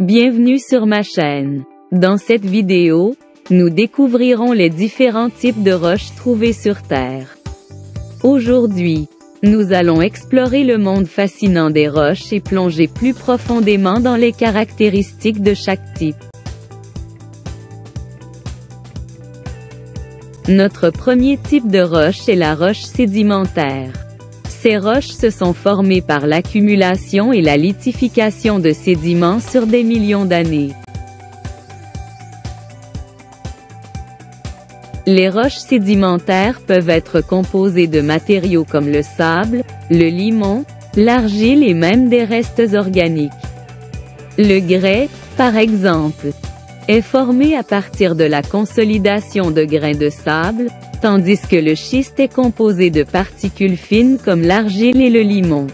Bienvenue sur ma chaîne. Dans cette vidéo, nous découvrirons les différents types de roches trouvées sur Terre. Aujourd'hui, nous allons explorer le monde fascinant des roches et plonger plus profondément dans les caractéristiques de chaque type. Notre premier type de roche est la roche sédimentaire. Ces roches se sont formées par l'accumulation et la lithification de sédiments sur des millions d'années. Les roches sédimentaires peuvent être composées de matériaux comme le sable, le limon, l'argile et même des restes organiques. Le grès, par exemple, est formé à partir de la consolidation de grains de sable, tandis que le schiste est composé de particules fines comme l'argile et le limon.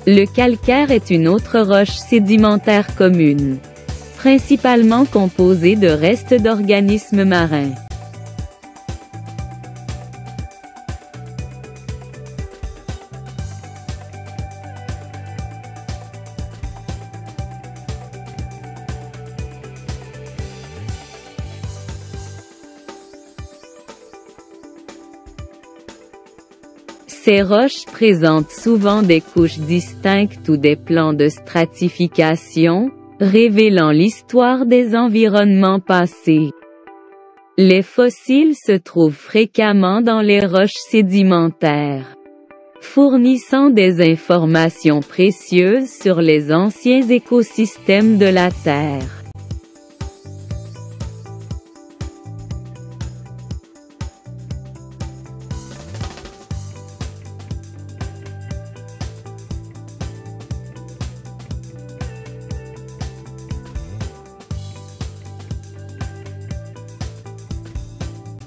Le calcaire est une autre roche sédimentaire commune, principalement composée de restes d'organismes marins. Ces roches présentent souvent des couches distinctes ou des plans de stratification, révélant l'histoire des environnements passés. Les fossiles se trouvent fréquemment dans les roches sédimentaires, fournissant des informations précieuses sur les anciens écosystèmes de la Terre.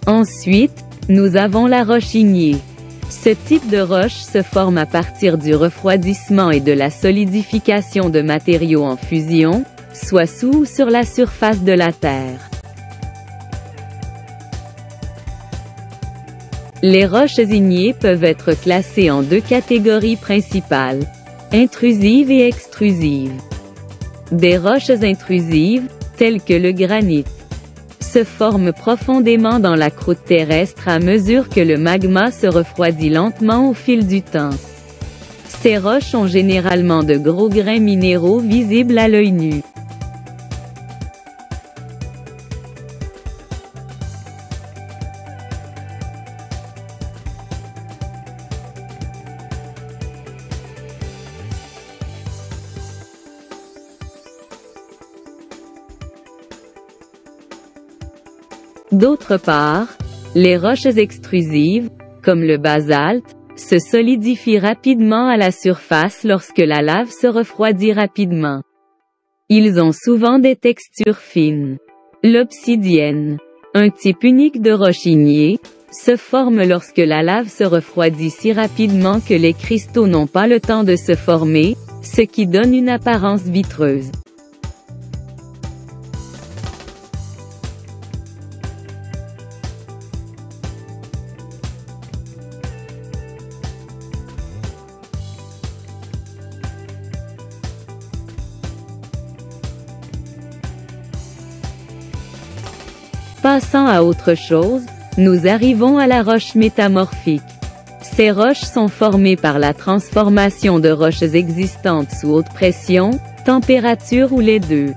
Ensuite, nous avons la roche ignée. Ce type de roche se forme à partir du refroidissement et de la solidification de matériaux en fusion, soit sous ou sur la surface de la Terre. Les roches ignées peuvent être classées en deux catégories principales, intrusives et extrusives. Des roches intrusives, telles que le granit, se forment profondément dans la croûte terrestre à mesure que le magma se refroidit lentement au fil du temps. Ces roches ont généralement de gros grains minéraux visibles à l'œil nu. D'autre part, les roches extrusives, comme le basalte, se solidifient rapidement à la surface lorsque la lave se refroidit rapidement. Ils ont souvent des textures fines. L'obsidienne, un type unique de roche ignée, se forme lorsque la lave se refroidit si rapidement que les cristaux n'ont pas le temps de se former, ce qui donne une apparence vitreuse. Passant à autre chose, nous arrivons à la roche métamorphique. Ces roches sont formées par la transformation de roches existantes sous haute pression, température ou les deux.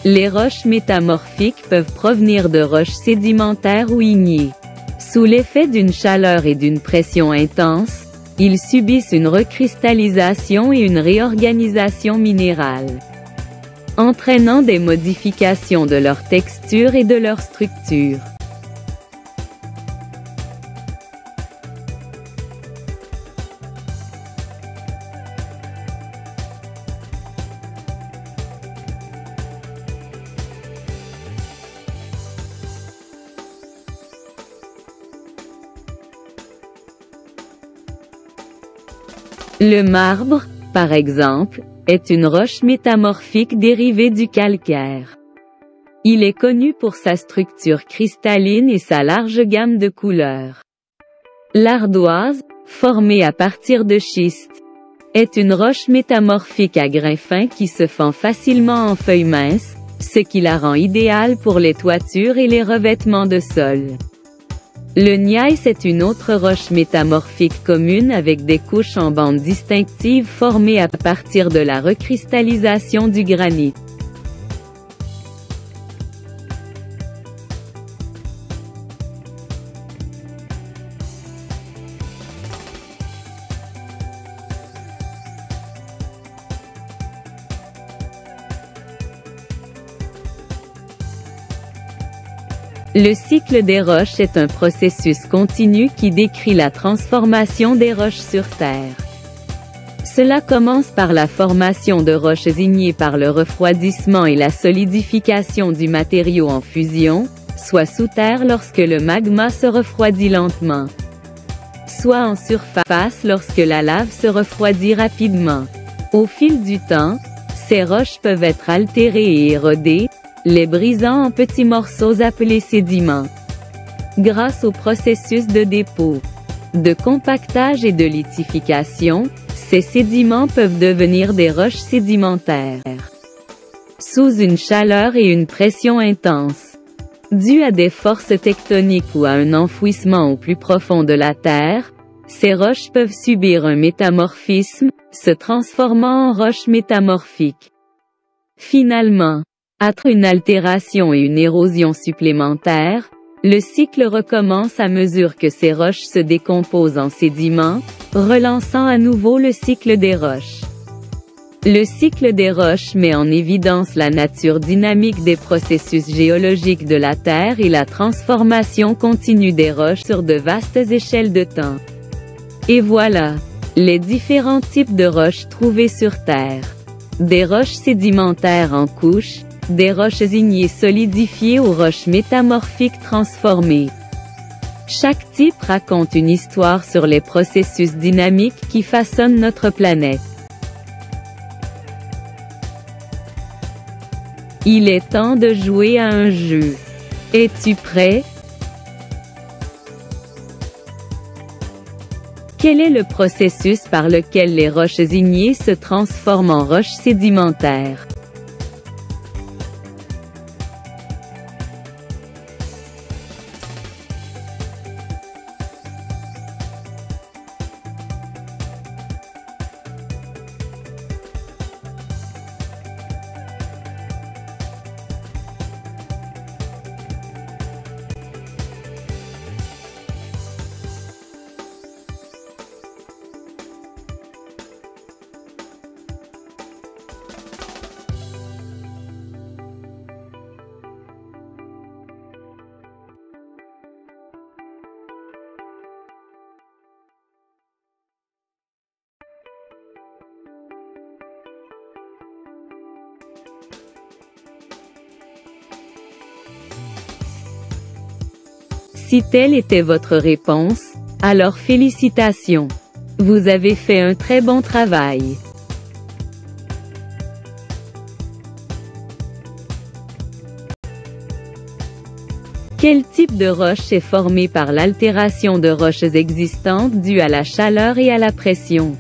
Les roches métamorphiques peuvent provenir de roches sédimentaires ou ignées. Sous l'effet d'une chaleur et d'une pression intense, ils subissent une recristallisation et une réorganisation minérale, entraînant des modifications de leur texture et de leur structure. Le marbre, par exemple, est une roche métamorphique dérivée du calcaire. Il est connu pour sa structure cristalline et sa large gamme de couleurs. L'ardoise, formée à partir de schiste, est une roche métamorphique à grains fins qui se fend facilement en feuilles minces, ce qui la rend idéale pour les toitures et les revêtements de sol. Le gneiss est une autre roche métamorphique commune avec des couches en bandes distinctives formées à partir de la recristallisation du granit. Le cycle des roches est un processus continu qui décrit la transformation des roches sur Terre. Cela commence par la formation de roches ignées par le refroidissement et la solidification du matériau en fusion, soit sous terre lorsque le magma se refroidit lentement, soit en surface lorsque la lave se refroidit rapidement. Au fil du temps, ces roches peuvent être altérées et érodées, les brisant en petits morceaux appelés sédiments. Grâce au processus de dépôt, de compactage et de lithification, ces sédiments peuvent devenir des roches sédimentaires. Sous une chaleur et une pression intense, due à des forces tectoniques ou à un enfouissement au plus profond de la Terre, ces roches peuvent subir un métamorphisme, se transformant en roches métamorphiques. Finalement, après une altération et une érosion supplémentaires, le cycle recommence à mesure que ces roches se décomposent en sédiments, relançant à nouveau le cycle des roches. Le cycle des roches met en évidence la nature dynamique des processus géologiques de la Terre et la transformation continue des roches sur de vastes échelles de temps. Et voilà, les différents types de roches trouvées sur Terre. Des roches sédimentaires en couches, des roches ignées solidifiées aux roches métamorphiques transformées. Chaque type raconte une histoire sur les processus dynamiques qui façonnent notre planète. Il est temps de jouer à un jeu. Es-tu prêt? Quel est le processus par lequel les roches ignées se transforment en roches sédimentaires? Si telle était votre réponse, alors félicitations. Vous avez fait un très bon travail. Quel type de roche est formé par l'altération de roches existantes due à la chaleur et à la pression?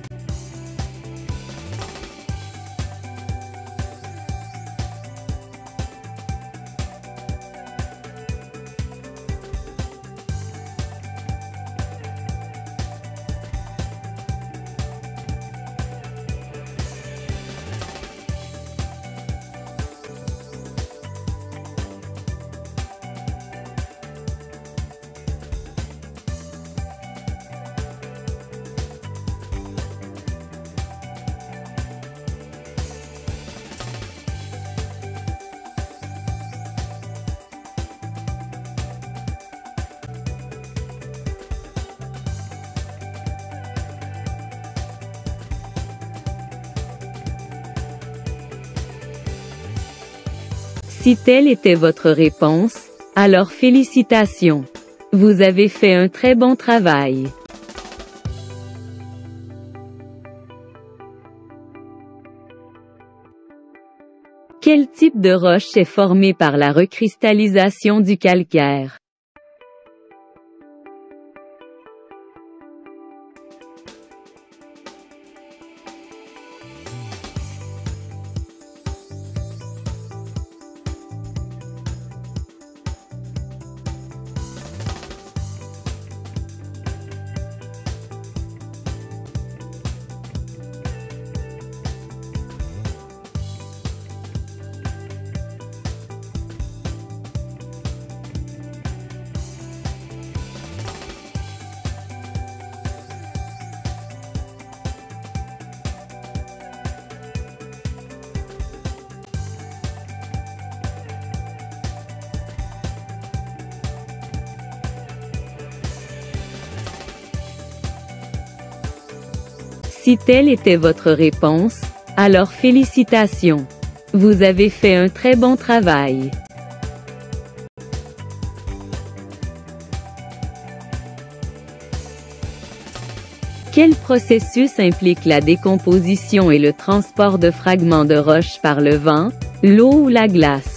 Si telle était votre réponse, alors félicitations. Vous avez fait un très bon travail. Quel type de roche est formé par la recristallisation du calcaire? Si telle était votre réponse, alors félicitations. Vous avez fait un très bon travail. Quel processus implique la décomposition et le transport de fragments de roche par le vent, l'eau ou la glace?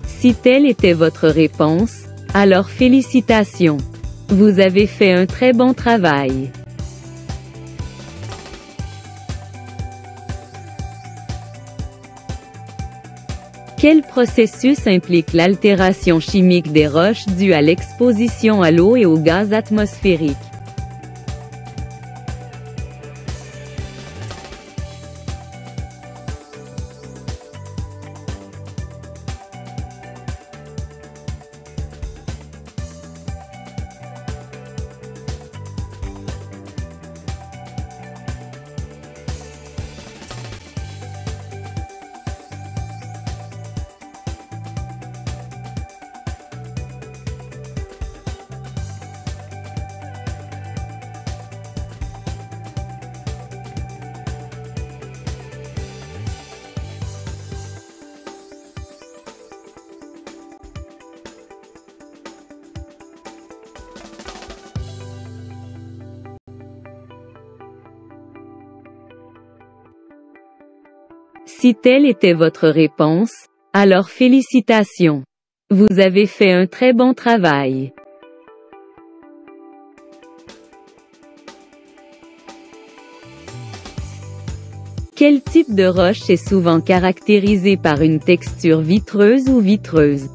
Si telle était votre réponse, alors félicitations. Vous avez fait un très bon travail. Quel processus implique l'altération chimique des roches due à l'exposition à l'eau et aux gaz atmosphériques? Si telle était votre réponse, alors félicitations. Vous avez fait un très bon travail. Quel type de roche est souvent caractérisé par une texture vitreuse ou vitreuse?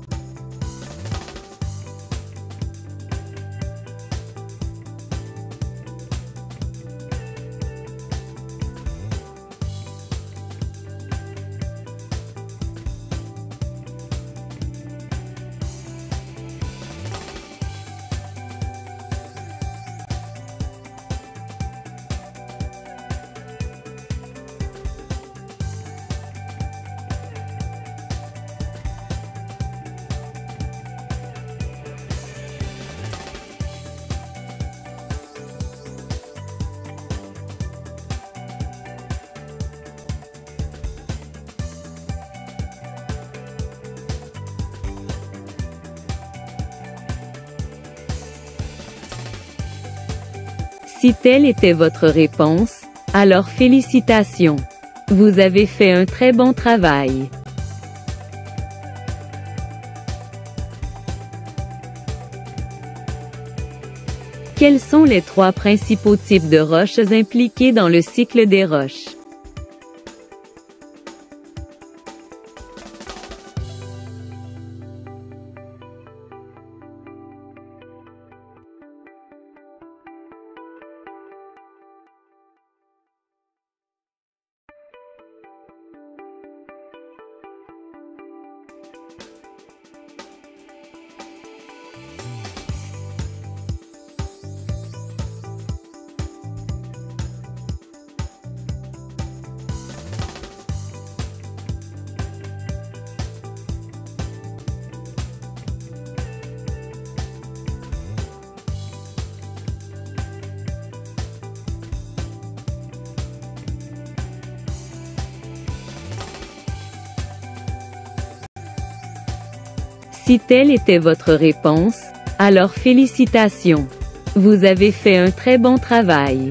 Si telle était votre réponse, alors félicitations. Vous avez fait un très bon travail. Quels sont les trois principaux types de roches impliqués dans le cycle des roches? Si telle était votre réponse, alors félicitations. Vous avez fait un très bon travail.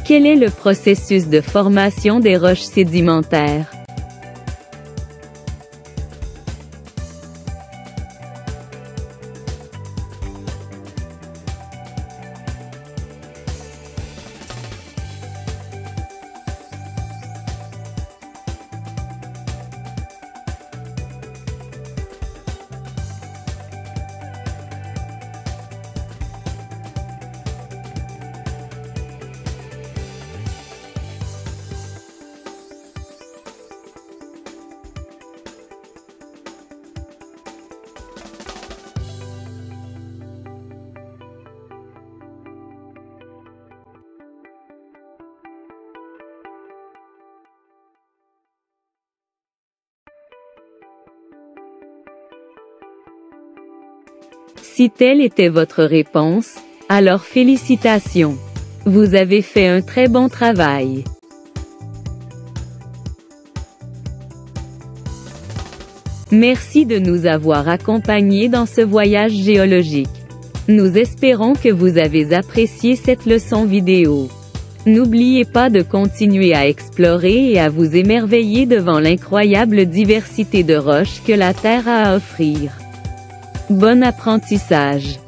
Quel est le processus de formation des roches sédimentaires? Si telle était votre réponse, alors félicitations. Vous avez fait un très bon travail. Merci de nous avoir accompagnés dans ce voyage géologique. Nous espérons que vous avez apprécié cette leçon vidéo. N'oubliez pas de continuer à explorer et à vous émerveiller devant l'incroyable diversité de roches que la Terre a à offrir. Bon apprentissage!